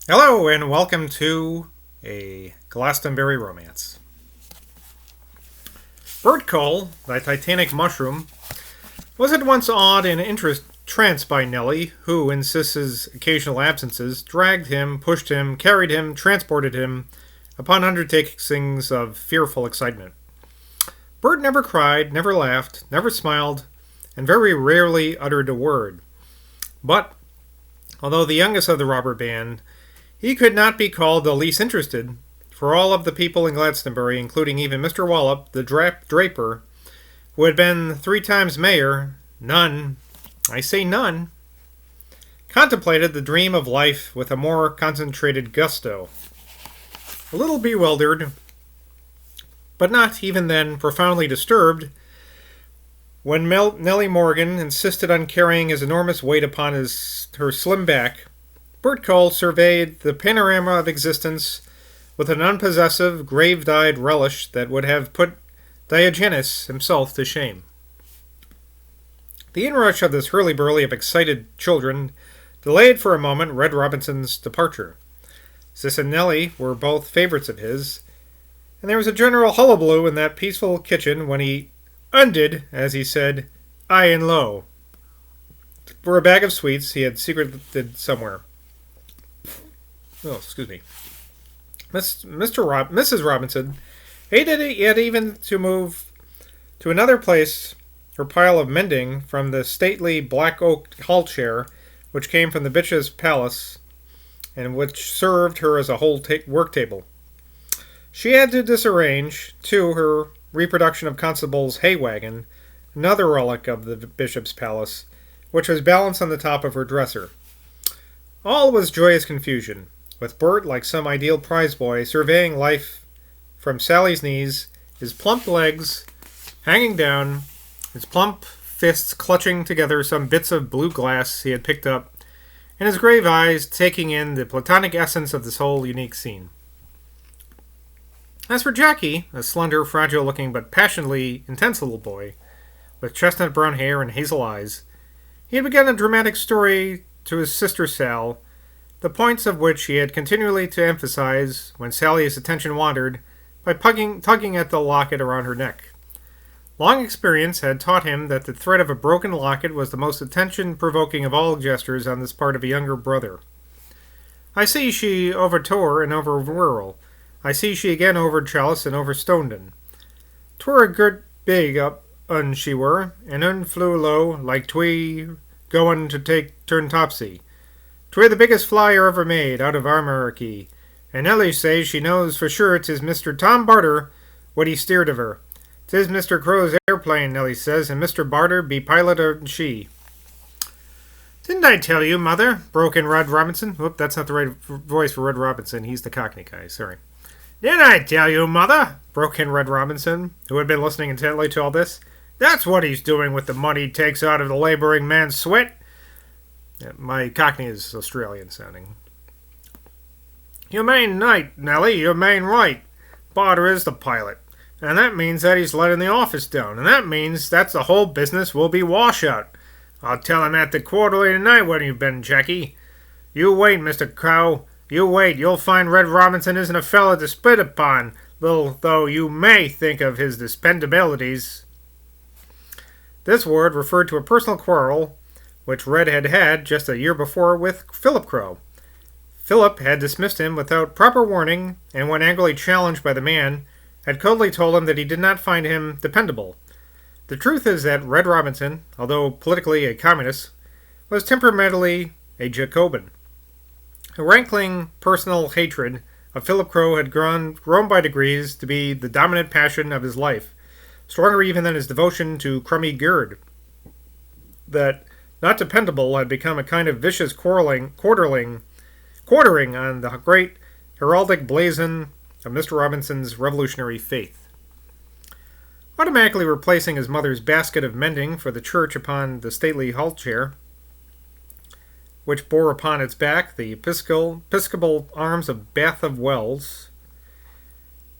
Hello, and welcome to a Glastonbury Romance. Bird coal, the titanic mushroom, was at once awed and entranced by Nellie, who, in Sis's occasional absences, dragged him, pushed him, carried him, transported him, upon undertakings of fearful excitement. Bert never cried, never laughed, never smiled, and very rarely uttered a word. But, although the youngest of the robber band, he could not be called the least interested, for all of the people in Glastonbury, including even Mr. Wallop, the draper, who had been 3 times mayor, none, I say none, contemplated the dream of life with a more concentrated gusto. A little bewildered, but not even then profoundly disturbed, when Nellie Morgan insisted on carrying his enormous weight upon her slim back, Bert Cole surveyed the panorama of existence with an unpossessive, grave-dyed relish that would have put Diogenes himself to shame. The inrush of this hurly-burly of excited children delayed for a moment Red Robinson's departure. Sis and Nellie were both favorites of his, and there was a general hullabaloo in that peaceful kitchen when he undid, as he said, high and low, for a bag of sweets he had secreted somewhere. Oh, excuse me. Mrs. Robinson hated it yet even to move to another place her pile of mending from the stately black oak hall chair which came from the bishop's palace and which served her as a whole work table. She had to disarrange, too, her reproduction of Constable's hay wagon, another relic of the bishop's palace, which was balanced on the top of her dresser. All was joyous confusion, with Bert, like some ideal prize boy, surveying life from Sally's knees, his plump legs hanging down, his plump fists clutching together some bits of blue glass he had picked up, and his grave eyes taking in the platonic essence of this whole unique scene. As for Jackie, a slender, fragile-looking but passionately intense little boy, with chestnut brown hair and hazel eyes, he had begun a dramatic story to his sister Sal, the points of which he had continually to emphasize when Sally's attention wandered by tugging at the locket around her neck. Long experience had taught him that the threat of a broken locket was the most attention-provoking of all gestures on this part of a younger brother. I see she over Tor and over Whirl. I see she again over Chalice and over Stoneton. 'Twere a good big up un she were, and un flew low, like twee goin' to take turn topsy. 'Twere the biggest flyer ever made, out of Armoricky, and Nellie says she knows for sure 'tis Mr. Tom Barter what he steered of her. 'Tis Mr. Crow's airplane, Nellie says, and Mr. Barter be pilot and she. Didn't I tell you, Mother? Broke in Red Robinson. Whoop, that's not the right voice for Red Robinson. He's the Cockney guy, sorry. Didn't I tell you, Mother? Broke in Red Robinson, who had been listening intently to all this. That's what he's doing with the money he takes out of the laboring man's sweat. Yeah, my Cockney is Australian sounding. You main right, Nellie, you main right. Barter is the pilot, and that means that he's letting the office down, and that means that the whole business will be washout. I'll tell him at the quarterly tonight when you've been, Jackie. You wait, Mr. Crow. You wait. You'll find Red Robinson isn't a fellow to spit upon, little though you may think of his dependabilities. This word referred to a personal quarrel which Red had had just a year before with Philip Crow. Philip had dismissed him without proper warning, and when angrily challenged by the man, had coldly told him that he did not find him dependable. The truth is that Red Robinson, although politically a communist, was temperamentally a Jacobin. A rankling personal hatred of Philip Crow had grown by degrees to be the dominant passion of his life, stronger even than his devotion to Crummy Gird. That not dependable had become a kind of vicious quartering on the great heraldic blazon of Mr. Robinson's revolutionary faith. Automatically replacing his mother's basket of mending for the church upon the stately hall chair, which bore upon its back the episcopal arms of Bath of Wells,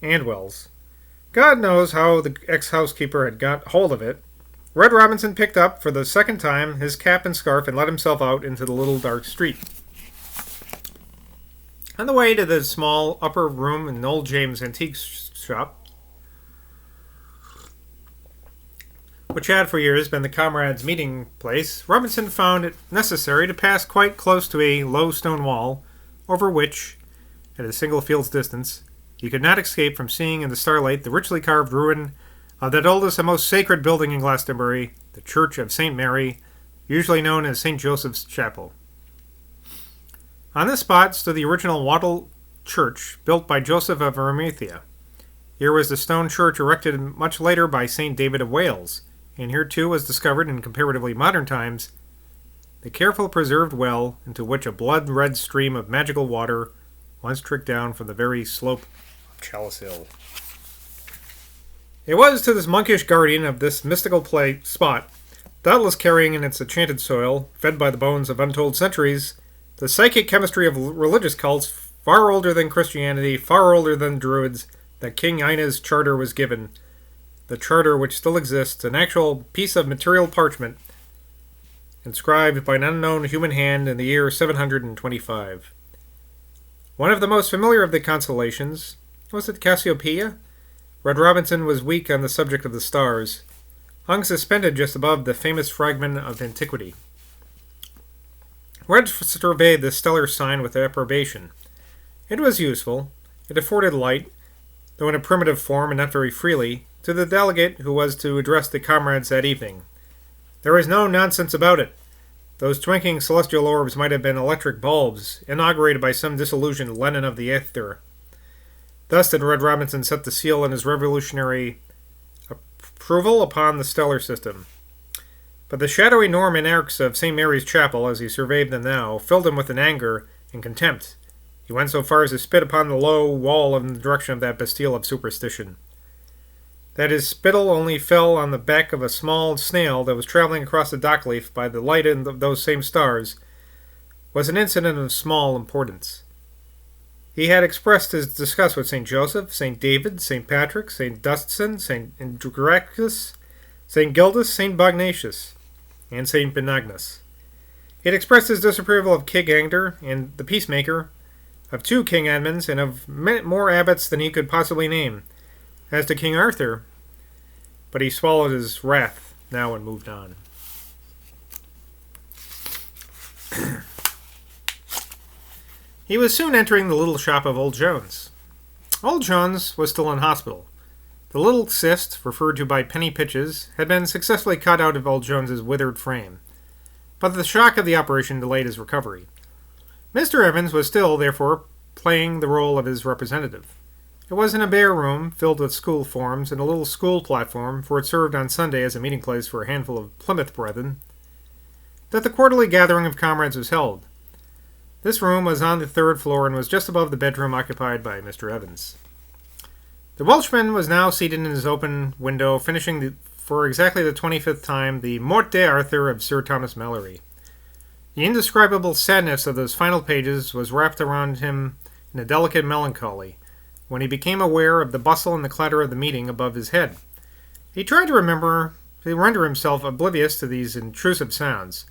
God knows how the ex-housekeeper had got hold of it, Red Robinson picked up, for the second time, his cap and scarf and let himself out into the little dark street. On the way to the small upper room in Old James' antique shop, which had for years been the comrades' meeting place, Robinson found it necessary to pass quite close to a low stone wall, over which, at a single field's distance, you could not escape from seeing in the starlight the richly carved ruin of that oldest and most sacred building in Glastonbury, the Church of St. Mary, usually known as St. Joseph's Chapel. On this spot stood the original wattled church built by Joseph of Arimathea. Here was the stone church erected much later by St. David of Wales, and here too was discovered in comparatively modern times the carefully preserved well into which a blood-red stream of magical water once tricked down from the very slope of Chalice Hill. It was to this monkish guardian of this mystical spot, doubtless carrying in its enchanted soil, fed by the bones of untold centuries, the psychic chemistry of religious cults far older than Christianity, far older than Druids, that King Ina's charter was given. The charter which still exists, an actual piece of material parchment, inscribed by an unknown human hand in the year 725. One of the most familiar of the constellations, was it Cassiopeia? Red Robinson was weak on the subject of the stars, hung suspended just above the famous fragment of antiquity. Red surveyed the stellar sign with approbation. It was useful. It afforded light, though in a primitive form and not very freely, to the delegate who was to address the comrades that evening. There was no nonsense about it. Those twinkling celestial orbs might have been electric bulbs, inaugurated by some disillusioned Lenin of the ether. Thus did Red Robinson set the seal on his revolutionary approval upon the stellar system. But the shadowy Norman arcs of St. Mary's Chapel, as he surveyed them now, filled him with an anger and contempt. He went so far as to spit upon the low wall in the direction of that Bastille of superstition. That his spittle only fell on the back of a small snail that was traveling across the dock leaf by the light of those same stars was an incident of small importance. He had expressed his disgust with St. Joseph, St. David, St. Patrick, St. Dunstan, St. Androcus, St. Gildas, St. Bognatius, and St. Benignus. He had expressed his disapproval of King Angder and the Peacemaker, of 2 King Edmunds, and of more abbots than he could possibly name. As to King Arthur, but he swallowed his wrath now and moved on. He was soon entering the little shop of Old Jones. Old Jones was still in hospital. The little cyst, referred to by Penny Pitches, had been successfully cut out of Old Jones's withered frame, but the shock of the operation delayed his recovery. Mr. Evans was still, therefore, playing the role of his representative. It was in a bare room, filled with school forms, and a little school platform, for it served on Sunday as a meeting place for a handful of Plymouth brethren, that the quarterly gathering of comrades was held. This room was on the 3rd floor and was just above the bedroom occupied by Mr. Evans. The Welshman was now seated in his open window, finishing for exactly the 25th time the Morte d'Arthur of Sir Thomas Malory. The indescribable sadness of those final pages was wrapped around him in a delicate melancholy, when he became aware of the bustle and the clatter of the meeting above his head. He tried to render himself oblivious to these intrusive sounds.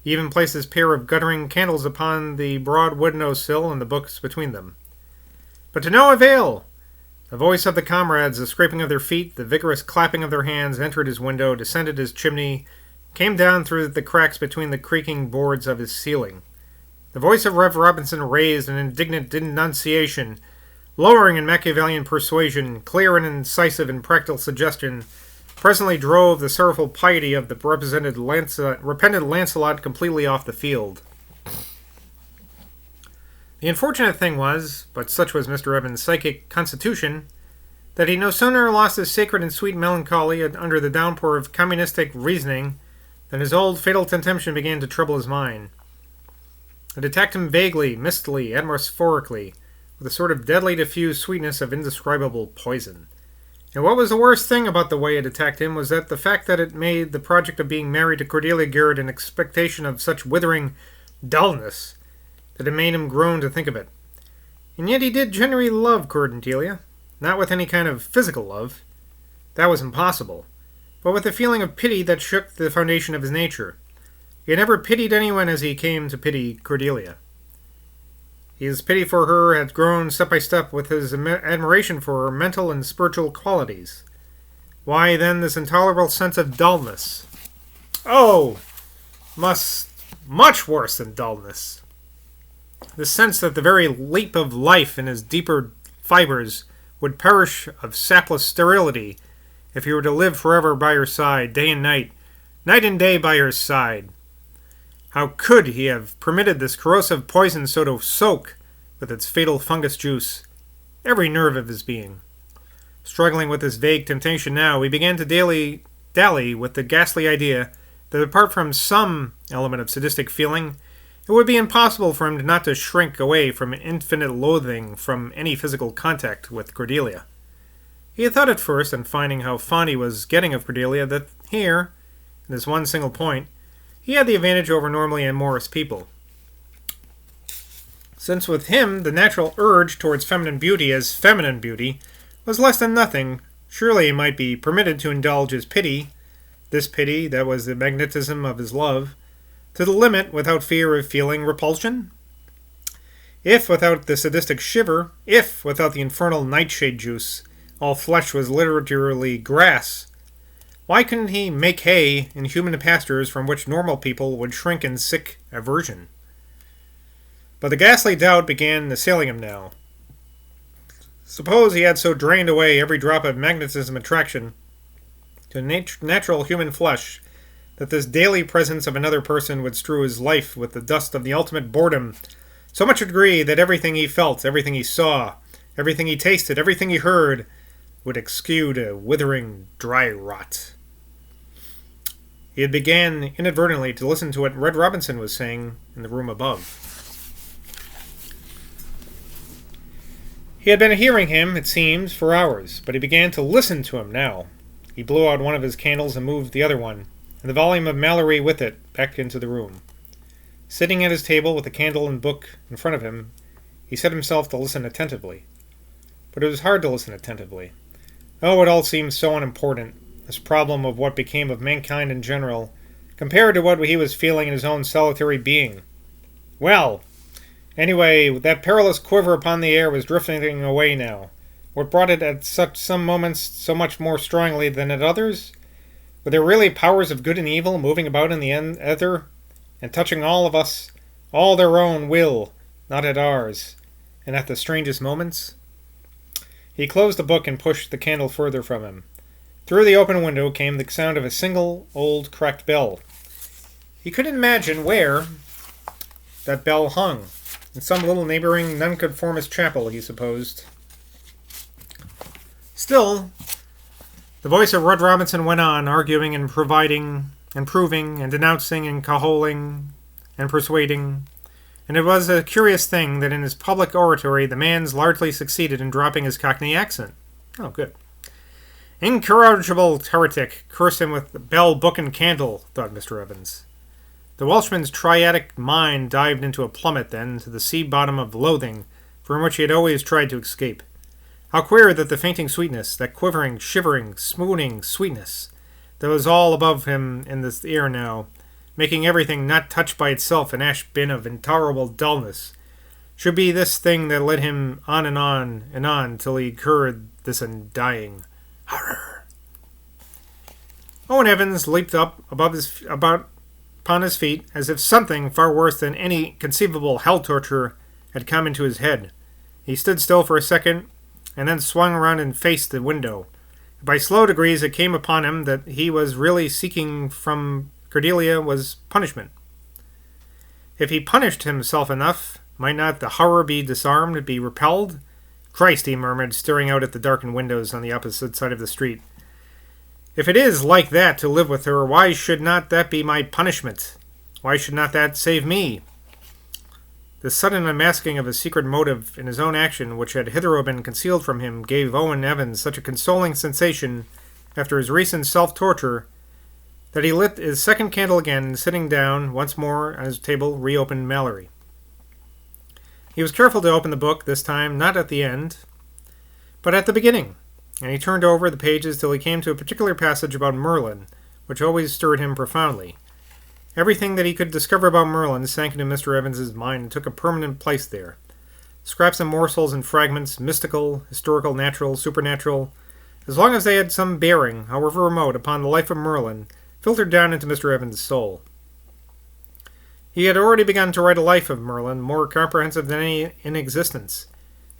He even placed his pair of guttering candles upon the broad window-sill and the books between them. But to no avail! The voice of the comrades, the scraping of their feet, the vigorous clapping of their hands, entered his window, descended his chimney, came down through the cracks between the creaking boards of his ceiling. The voice of Rev. Robinson raised an indignant denunciation, lowering in Machiavellian persuasion, clear and incisive in practical suggestion, presently drove the sorrowful piety of the repentant Lancelot completely off the field. The unfortunate thing was, but such was Mr. Evans' psychic constitution, that he no sooner lost his sacred and sweet melancholy under the downpour of communistic reasoning than his old fatal temptation began to trouble his mind. It attacked him vaguely, mistily, atmospherically, with a sort of deadly diffuse sweetness of indescribable poison. And what was the worst thing about the way it attacked him was that the fact that it made the project of being married to Cordelia Garrett an expectation of such withering dullness that it made him groan to think of it. And yet he did genuinely love Cordelia, not with any kind of physical love. That was impossible, but with a feeling of pity that shook the foundation of his nature. He had never pitied anyone as he came to pity Cordelia. His pity for her had grown step by step with his admiration for her mental and spiritual qualities. Why, then, this intolerable sense of dullness? Oh, much worse than dullness. The sense that the very leap of life in his deeper fibers would perish of sapless sterility if he were to live forever by her side, day and night and day by her side. How could he have permitted this corrosive poison so to soak, with its fatal fungus juice, every nerve of his being? Struggling with this vague temptation now, he began to dally with the ghastly idea that apart from some element of sadistic feeling, it would be impossible for him not to shrink away from infinite loathing from any physical contact with Cordelia. He had thought at first, on finding how fond he was getting of Cordelia, that here, in this one single point, he had the advantage over normally amorous people. Since with him the natural urge towards feminine beauty as feminine beauty was less than nothing, surely he might be permitted to indulge his pity, this pity that was the magnetism of his love, to the limit without fear of feeling repulsion? If without the sadistic shiver, if without the infernal nightshade juice, all flesh was literally grass, why couldn't he make hay in human pastures from which normal people would shrink in sick aversion? But the ghastly doubt began assailing him now. Suppose he had so drained away every drop of magnetism attraction to natural human flesh that this daily presence of another person would strew his life with the dust of the ultimate boredom, so much a degree that everything he felt, everything he saw, everything he tasted, everything he heard, would exude a withering dry rot. He had began inadvertently to listen to what Red Robinson was saying in the room above. He had been hearing him, it seems, for hours, but he began to listen to him now. He blew out one of his candles and moved the other one, and the volume of Mallory with it, back into the room. Sitting at his table with the candle and book in front of him, he set himself to listen attentively. But it was hard to listen attentively. Oh, it all seemed so unimportant, this problem of what became of mankind in general, compared to what he was feeling in his own solitary being. Well, anyway, that perilous quiver upon the air was drifting away now. What brought it at some moments so much more strongly than at others? Were there really powers of good and evil moving about in the ether, and touching all of us, all their own will, not at ours, and at the strangest moments? He closed the book and pushed the candle further from him. Through the open window came the sound of a single old cracked bell. He couldn't imagine where that bell hung. In some little neighboring nonconformist chapel, he supposed. Still, the voice of Red Robinson went on, arguing and providing and proving and denouncing and cajoling and persuading, and it was a curious thing that in his public oratory the man's largely succeeded in dropping his Cockney accent. Oh, good. Incorrigible heretic, curse him with bell, book, and candle, thought Mr. Evans. The Welshman's triadic mind dived into a plummet, then, to the sea bottom of loathing, from which he had always tried to escape. How queer that the fainting sweetness, that quivering, shivering, swooning sweetness, that was all above him in this air now, making everything not touched by itself an ash bin of intolerable dullness, should be this thing that led him on and on, till he incurred this undying horror. Owen Evans leaped up upon his feet, as if something far worse than any conceivable hell torture had come into his head. He stood still for a second, and then swung around and faced the window. By slow degrees it came upon him that he was really seeking from Cordelia was punishment. If he punished himself enough, might not the horror be disarmed, be repelled? Christ, he murmured, staring out at the darkened windows on the opposite side of the street. If it is like that to live with her, why should not that be my punishment? Why should not that save me? The sudden unmasking of a secret motive in his own action, which had hitherto been concealed from him, gave Owen Evans such a consoling sensation after his recent self-torture that he lit his second candle again and, sitting down once more on his table, reopened Mallory. He was careful to open the book, this time not at the end, but at the beginning, and he turned over the pages till he came to a particular passage about Merlin, which always stirred him profoundly. Everything that he could discover about Merlin sank into Mr. Evans's mind and took a permanent place there. scraps and morsels and fragments, mystical, historical, natural, supernatural, as long as they had some bearing, however remote, upon the life of Merlin, filtered down into Mr. Evans' soul. He had already begun to write a life of Merlin, more comprehensive than any in existence.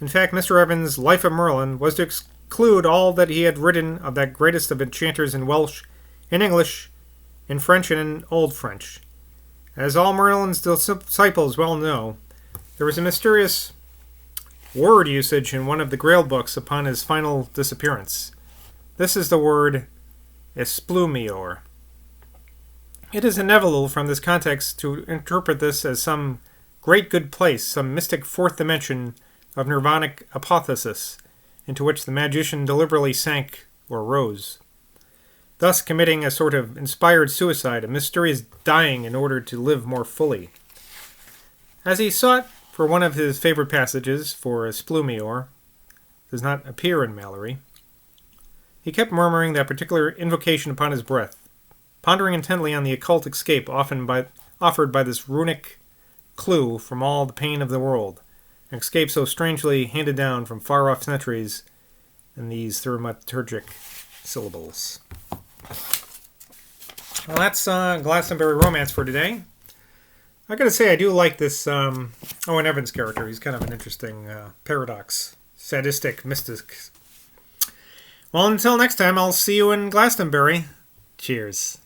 In fact, Mr. Evans' Life of Merlin was to exclude all that he had written of that greatest of enchanters in Welsh, in English, in French, and in Old French. As all Merlin's disciples well know, there was a mysterious word usage in one of the Grail books upon his final disappearance. This is the word esplumior. It is inevitable from this context to interpret this as some great good place, some mystic fourth dimension of nirvanic apotheosis, into which the magician deliberately sank or rose, thus committing a sort of inspired suicide, a mysterious dying in order to live more fully. As he sought for one of his favorite passages for esplumior, does not appear in Malory, he kept murmuring that particular invocation upon his breath, pondering intently on the occult escape offered by this runic clue from all the pain of the world, an escape so strangely handed down from far-off centuries in these thaumaturgic syllables. Well, that's Glastonbury Romance for today. I gotta say, I do like this Owen Evans character. He's kind of an interesting paradox, sadistic mystic. Well, until next time, I'll see you in Glastonbury. Cheers.